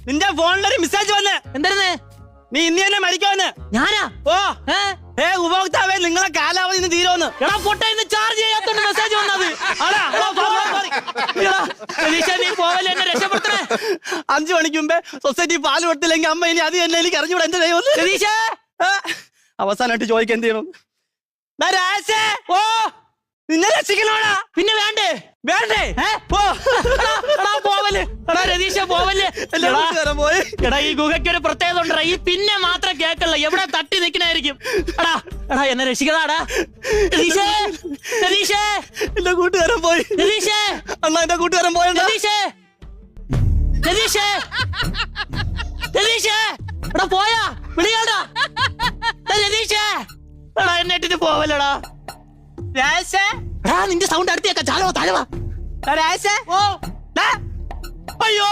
നിന്റെ ഫോണിലൊരു മെസ്സേജ് വന്ന്. എന്തായിരുന്നേ? നീ ഇന്ന് തന്നെ മരിക്കുമെന്ന്. ഞാനാ? ഓ ഉപഭോക്താവേ, നിങ്ങളെ കാലാവധി ഇന്ന് തീരുമെന്ന്. എടാ പൊട്ട, ഇന്ന് ചാർജ് ചെയ്യാത്തോണ്ട് മെസ്സേജ് വന്നത്. നീ പോവല്ലേ, എന്നെ രക്ഷപ്പെടുത്തണേ. 5 മണിക്ക് മുമ്പേ സൊസൈറ്റി പാല് കൊടുത്തില്ലെങ്കിൽ അമ്മ ഇനി അത് തന്നെ എനിക്ക് അറിഞ്ഞൂടാ. എന്റെ ദൈവം, അവസാനമായിട്ട് ചോദിക്കാൻ എന്ത് ചെയ്യണം? ഓ നിന്നെ രക്ഷിക്കണോടാ. പിന്നെ വേണ്ടേ? പോവല്ലേ രതീഷ, പോവല്ലേ. എടാ ഈ ഗുഹയ്ക്ക് ഒരു പ്രത്യേകത ഉണ്ടോ? ഈ പിന്നെ മാത്രം കേക്കല്ല, എവിടെ തട്ടി നിക്കണായിരിക്കും. എടാ എന്നെ രക്ഷിക്കടാടാ. എന്റെ കൂട്ടുകാരൻ പോയി. അണ്ണാ, എന്റെ കൂട്ടുകാരൻ പോയ. എടാ പോയാ വിളിയാടാ. എടാ എന്നെ ഇട്ടിട്ട് പോവല്ലടാ. നിന്റെ സൗണ്ട് അടുത്തേക്കാ. ചാലവാ താഴവാ. ഓ അയ്യോ.